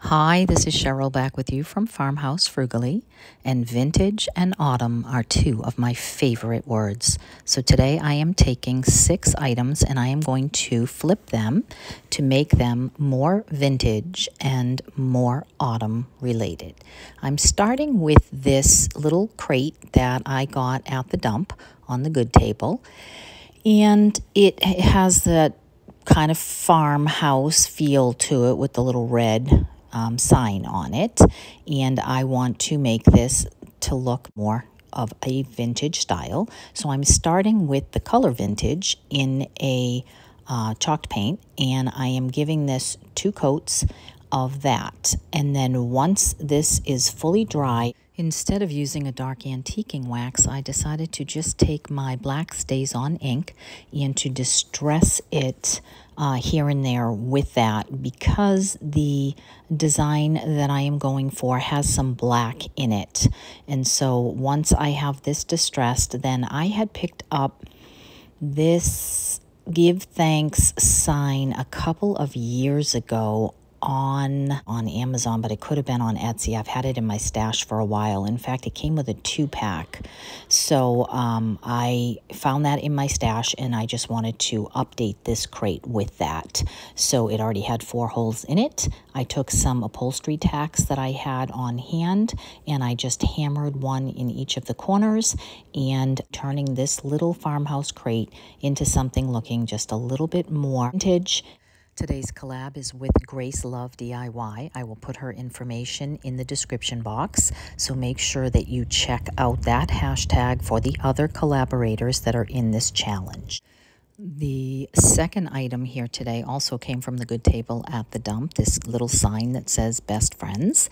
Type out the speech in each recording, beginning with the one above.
Hi, this is Cheryl back with you from Farmhouse Frugally, and vintage and autumn are two of my favorite words. So today I am taking 6 items and I am going to flip them to make them more vintage and more autumn related. I'm starting with this little crate that I got at the dump on the good table, and it has that kind of farmhouse feel to it with the little red sign on it, and I want to make this to look more of a vintage style. So I'm starting with the color vintage in a chalked paint, and I am giving this 2 coats of that. And then once this is fully dry, instead of using a dark antiquing wax, I decided to just take my black StazOn ink and to distress it here and there with that, because the design that I am going for has some black in it. And so once I have this distressed, then I had picked up this Give Thanks sign a couple of years ago on Amazon, but it could have been on Etsy. I've had it in my stash for a while. In fact, it came with a 2-pack. So I found that in my stash, and I just wanted to update this crate with that. So it already had 4 holes in it. I took some upholstery tacks that I had on hand, and I just hammered one in each of the corners, and turning this little farmhouse crate into something looking just a little bit more vintage. Today's collab is with Grace Love DIY. I will put her information in the description box, so make sure that you check out that hashtag for the other collaborators that are in this challenge. The second item here today also came from the good table at the dump, this little sign that says best friends.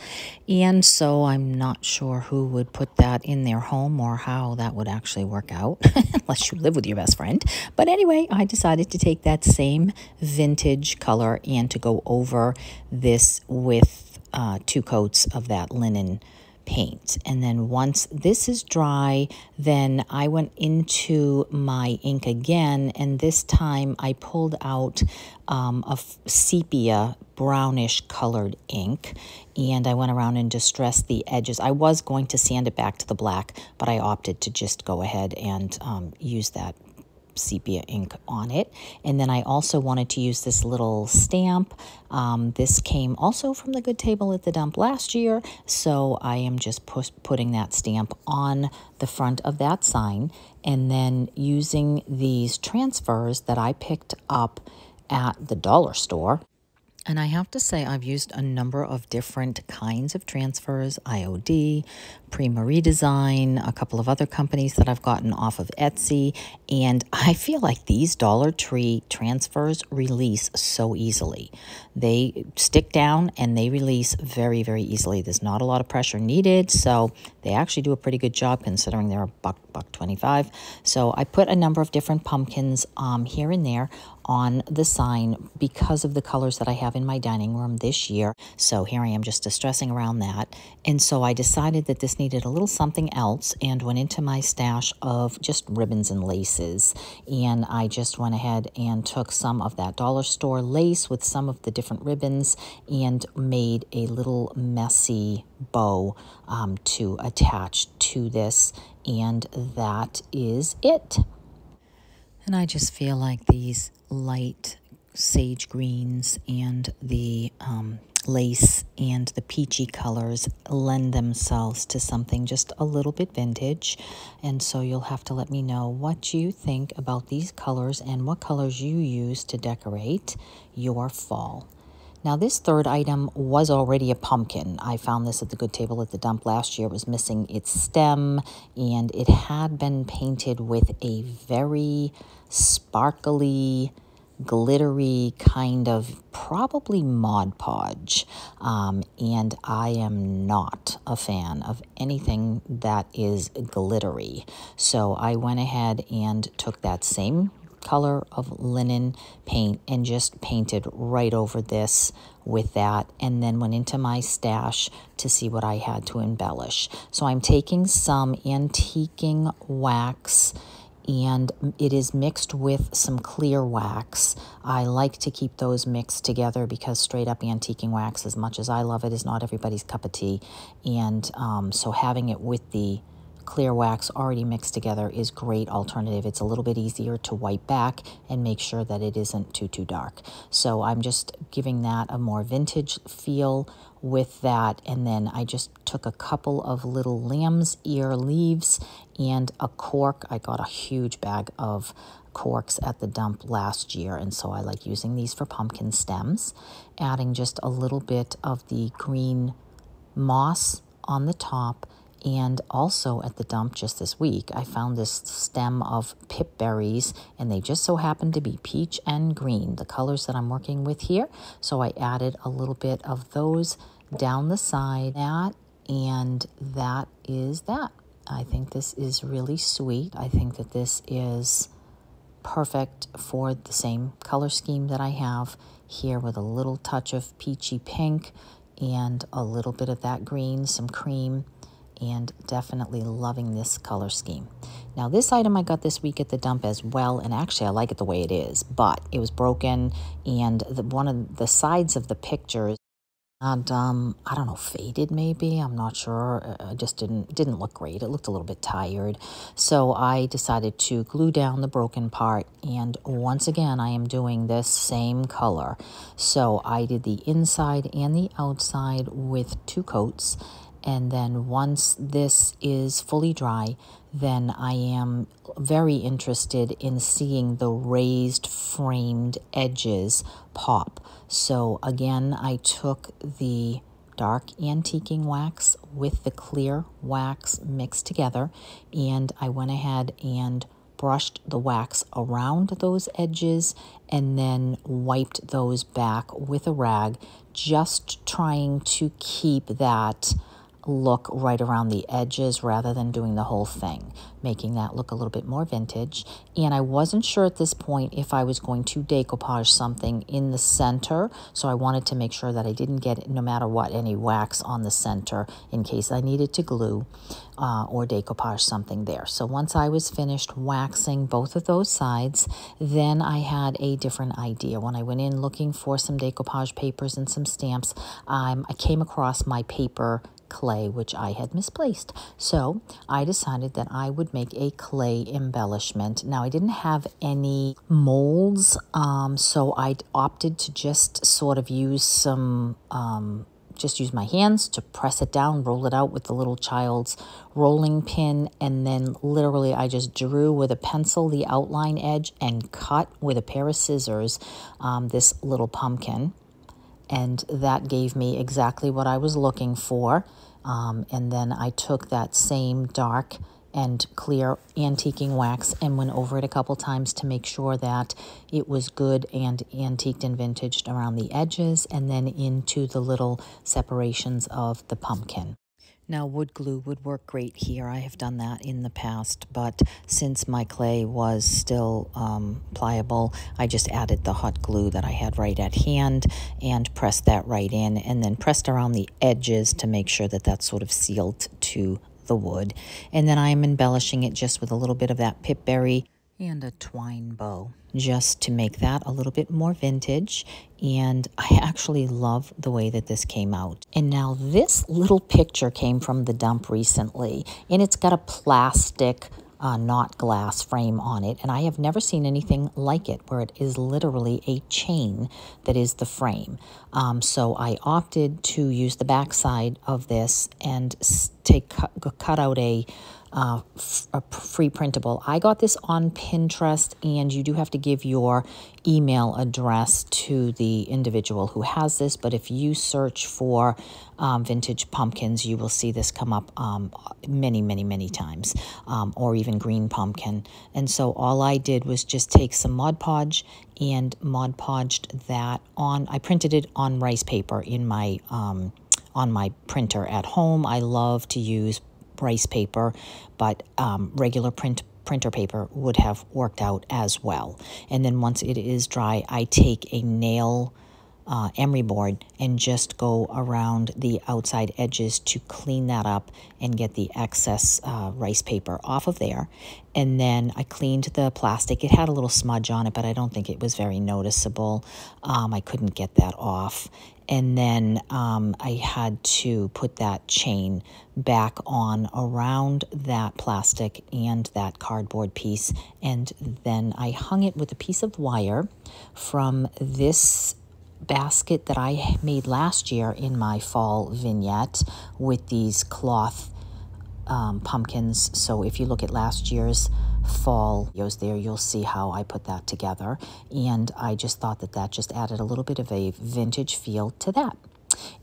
And so I'm not sure who would put that in their home or how that would actually work out, unless you live with your best friend. But anyway, I decided to take that same vintage color and to go over this with 2 coats of that linen paint. And then once this is dry, then I went into my ink again, and this time I pulled out a sepia brownish colored ink, and I went around and distressed the edges. I was going to sand it back to the black, but I opted to just go ahead and use that sepia ink on it. And then I also wanted to use this little stamp. This came also from the good table at the dump last year, so I am just putting that stamp on the front of that sign, and then using these transfers that I picked up at the dollar store. And I have to say, I've used a number of different kinds of transfers, IOD, Prima Redesign, a couple of other companies that I've gotten off of Etsy, and I feel like these Dollar Tree transfers release so easily. They stick down and they release very, very easily. There's not a lot of pressure needed, so they actually do a pretty good job considering they're $1.25. So I put a number of different pumpkins here and there on the sign because of the colors that I have in my dining room this year. So here I am just distressing around that. And so I decided that this needed a little something else and went into my stash of just ribbons and laces. And I just went ahead and took some of that dollar store lace with some of the different ribbons and made a little messy bow to attach to this. And that is it. And I just feel like these light sage greens and the lace and the peachy colors lend themselves to something just a little bit vintage. And so you'll have to let me know what you think about these colors and what colors you use to decorate your fall. Now, this third item was already a pumpkin. I found this at the good table at the dump last year. It was missing its stem, and it had been painted with a very sparkly, glittery kind of probably Mod Podge. And I am not a fan of anything that is glittery. So I went ahead and took that same color of linen paint and just painted right over this with that, and then went into my stash to see what I had to embellish. So I'm taking some antiquing wax and it is mixed with some clear wax. I like to keep those mixed together because straight up antiquing wax, as much as I love it, is not everybody's cup of tea. And so having it with the clear wax already mixed together is great alternative. It's a little bit easier to wipe back and make sure that it isn't too dark. So I'm just giving that a more vintage feel with that, and then I just took a couple of little lamb's ear leaves and a cork. I got a huge bag of corks at the dump last year, and so I like using these for pumpkin stems, adding just a little bit of the green moss on the top. And also at the dump just this week, I found this stem of pip berries, and they just so happen to be peach and green, the colors that I'm working with here. So I added a little bit of those down the side, and that is that. I think this is really sweet. I think that this is perfect for the same color scheme that I have here, with a little touch of peachy pink and a little bit of that green, some cream, and definitely loving this color scheme. Now this item I got this week at the dump as well, and actually I like it the way it is, but it was broken, and one of the sides of the picture and I don't know, faded maybe, I'm not sure. It just didn't look great. It looked a little bit tired. So I decided to glue down the broken part, and once again I am doing this same color. So I did the inside and the outside with 2 coats, and then once this is fully dry, then I am very interested in seeing the raised framed edges pop. So again, I took the dark antiquing wax with the clear wax mixed together, and I went ahead and brushed the wax around those edges and then wiped those back with a rag, just trying to keep that look right around the edges rather than doing the whole thing, making that look a little bit more vintage. And I wasn't sure at this point if I was going to decoupage something in the center, so I wanted to make sure that I didn't get, no matter what, any wax on the center in case I needed to glue or decoupage something there. So once I was finished waxing both of those sides, then I had a different idea. When I went in looking for some decoupage papers and some stamps, I came across my paper clay, which I had misplaced. So I decided that I would make a clay embellishment. Now I didn't have any molds, so I opted to just sort of use some, just use my hands to press it down, roll it out with the little child's rolling pin, and then literally I just drew with a pencil the outline edge and cut with a pair of scissors this little pumpkin. And that gave me exactly what I was looking for. And then I took that same dark and clear antiquing wax and went over it a couple times to make sure that it was good and antiqued and vintaged around the edges, and then into the little separations of the pumpkin. Now, wood glue would work great here. I have done that in the past, but since my clay was still pliable, I just added the hot glue that I had right at hand and pressed that right in, and then pressed around the edges to make sure that that's sort of sealed to the wood. And then I am embellishing it just with a little bit of that pipberry and a twine bow, just to make that a little bit more vintage. And I actually love the way that this came out. And now this little picture came from the dump recently, and it's got a plastic not glass frame on it, and I have never seen anything like it, where it is literally a chain that is the frame. So I opted to use the back side of this and cut out a free printable. I got this on Pinterest, and you do have to give your email address to the individual who has this, but if you search for vintage pumpkins, you will see this come up many times, or even green pumpkin. And so all I did was just take some Mod Podge and Mod Podged that on. I printed it on rice paper in my on my printer at home. I love to use rice paper, but regular printer paper would have worked out as well. And then once it is dry, I take a nail emery board and just go around the outside edges to clean that up and get the excess rice paper off of there. And then I cleaned the plastic. It had a little smudge on it, but I don't think it was very noticeable. I couldn't get that off. And then I had to put that chain back on around that plastic and that cardboard piece. And then I hung it with a piece of wire from this basket that I made last year in my fall vignette with these cloth pumpkins. So if you look at last year's fall videos there, you'll see how I put that together. And I just thought that that just added a little bit of a vintage feel to that.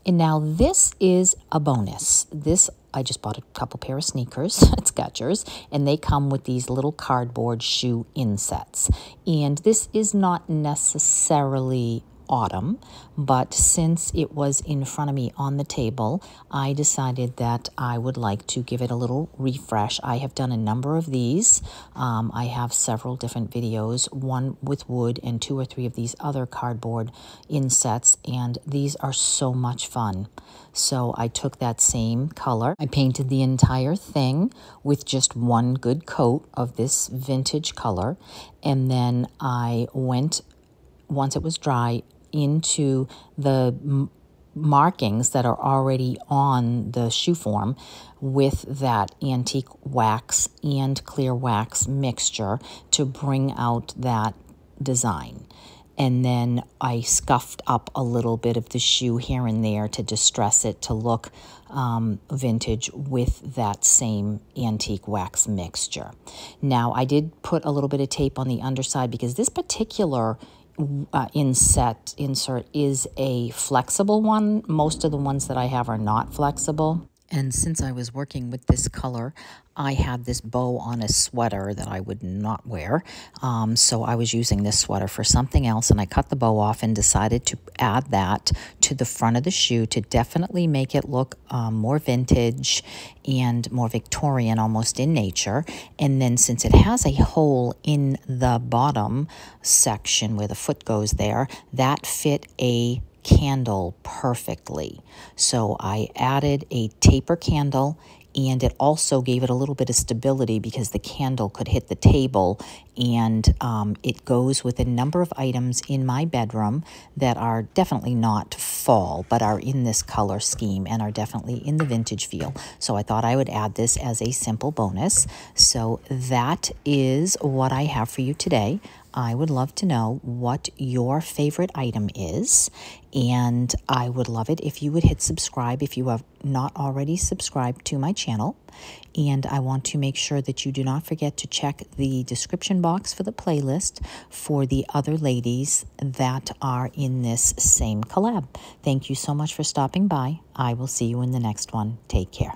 And now this is a bonus. This, I just bought a couple pair of sneakers at Skechers, and they come with these little cardboard shoe insets. And this is not necessarily autumn, but since it was in front of me on the table, I decided that I would like to give it a little refresh. I have done a number of these. I have several different videos, one with wood and 2 or 3 of these other cardboard insets, and these are so much fun. So I took that same color. I painted the entire thing with just one good coat of this vintage color, and then I went, once it was dry, into the markings that are already on the shoe form with that antique wax and clear wax mixture to bring out that design. And then I scuffed up a little bit of the shoe here and there to distress it to look vintage with that same antique wax mixture. Now, I did put a little bit of tape on the underside because this particular insert is a flexible one. Most of the ones that I have are not flexible. And since I was working with this color, I had this bow on a sweater that I would not wear. So I was using this sweater for something else, and I cut the bow off and decided to add that to the front of the shoe to definitely make it look more vintage and more Victorian, almost in nature. And then since it has a hole in the bottom section where the foot goes there, that fit a candle perfectly. So I added a taper candle, and it also gave it a little bit of stability because the candle could hit the table, and it goes with a number of items in my bedroom that are definitely not fall, but are in this color scheme and are definitely in the vintage feel. So I thought I would add this as a simple bonus. So that is what I have for you today. I would love to know what your favorite item is, and I would love it if you would hit subscribe if you have not already subscribed to my channel. And I want to make sure that you do not forget to check the description box for the playlist for the other ladies that are in this same collab. Thank you so much for stopping by. I will see you in the next one. Take care.